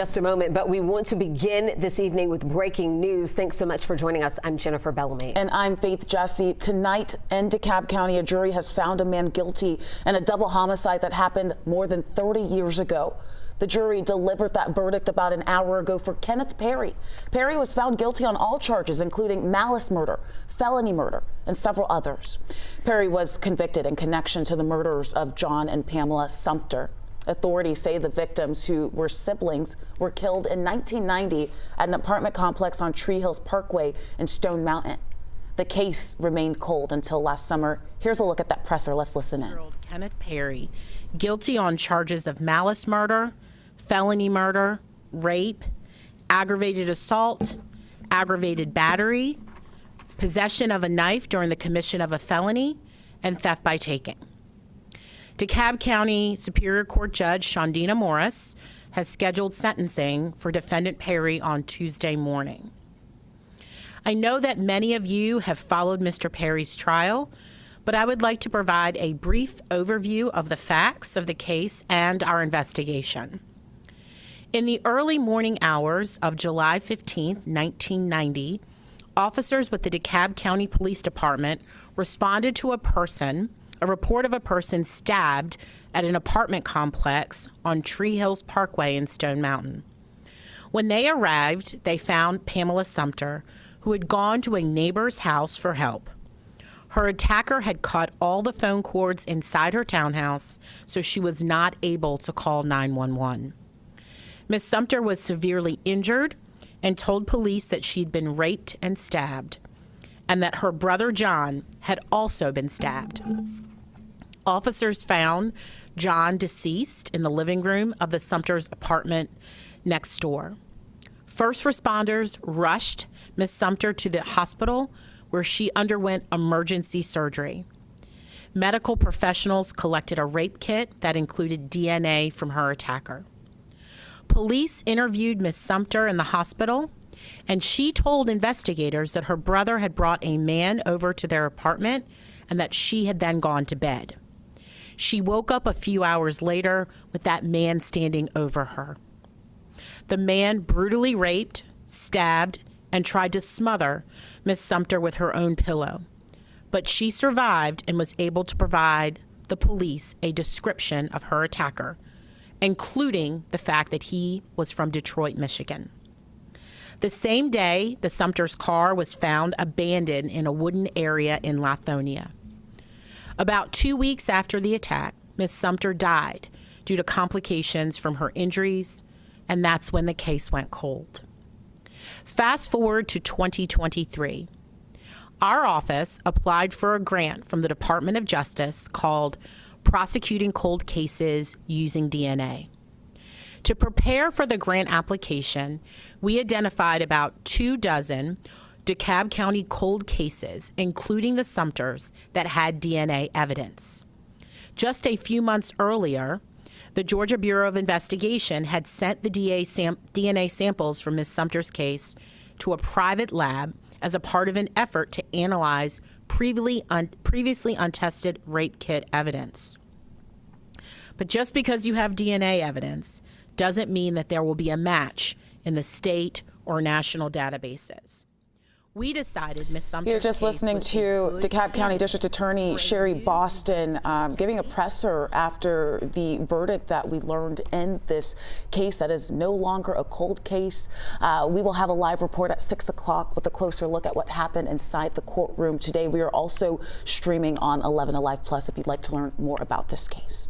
Just a moment, but we want to begin this evening with breaking news. Thanks so much for joining us. I'm Jennifer Bellamy. And I'm Faith Jesse. Tonight in DeKalb County, a jury has found a man guilty in a double homicide that happened more than 30 years ago. The jury delivered that verdict about an hour ago for Kenneth Perry. Perry was found guilty on all charges, including malice murder, felony murder, and several others. Perry was convicted in connection to the murders of John and Pamela Sumter. Authorities say the victims, who were siblings, were killed in 1990 at an apartment complex on Tree Hills Parkway in Stone Mountain. The case remained cold until last summer. Here's a look at that presser. Let's listen in. Kenneth Perry, guilty on charges of malice murder, felony murder, rape, aggravated assault, aggravated battery, possession of a knife during the commission of a felony, and theft by taking. DeKalb County Superior Court Judge Shondina Morris has scheduled sentencing for defendant Perry on Tuesday morning. I know that many of you have followed Mr. Perry's trial, but I would like to provide a brief overview of the facts of the case and our investigation. In the early morning hours of July 15, 1990, officers with the DeKalb County Police Department responded to a report of a person stabbed at an apartment complex on Tree Hills Parkway in Stone Mountain. When they arrived, they found Pamela Sumter, who had gone to a neighbor's house for help. Her attacker had cut all the phone cords inside her townhouse, so she was not able to call 911. Ms. Sumter was severely injured and told police that she'd been raped and stabbed, and that her brother John had also been stabbed. Officers found John deceased in the living room of the Sumter's apartment next door. First responders rushed Ms. Sumter to the hospital, where she underwent emergency surgery. Medical professionals collected a rape kit that included DNA from her attacker. Police interviewed Ms. Sumter in the hospital, and she told investigators that her brother had brought a man over to their apartment and that she had then gone to bed. She woke up a few hours later with that man standing over her. The man brutally raped, stabbed, and tried to smother Ms. Sumter with her own pillow. But she survived and was able to provide the police a description of her attacker, including the fact that he was from Detroit, Michigan. The same day, the Sumter's car was found abandoned in a wooden area in Lithonia. About 2 weeks after the attack, Ms. Sumter died due to complications from her injuries, and that's when the case went cold. Fast forward to 2023. Our office applied for a grant from the Department of Justice called Prosecuting Cold Cases Using DNA. To prepare for the grant application, we identified about 24 DeKalb County cold cases, including the Sumters, that had DNA evidence. Just a few months earlier, the Georgia Bureau of Investigation had sent the DNA samples from Ms. Sumter's case to a private lab as a part of an effort to analyze previously untested rape kit evidence. But just because you have DNA evidence doesn't mean that there will be a match in the state or national databases. We decided Ms. Sumter's You're just listening to DeKalb County District Attorney Sherry Boston giving a presser after the verdict that we learned in this case that is no longer a cold case. We will have a live report at 6 o'clock with a closer look at what happened inside the courtroom today. We are also streaming on 11 Alive Plus if you'd like to learn more about this case.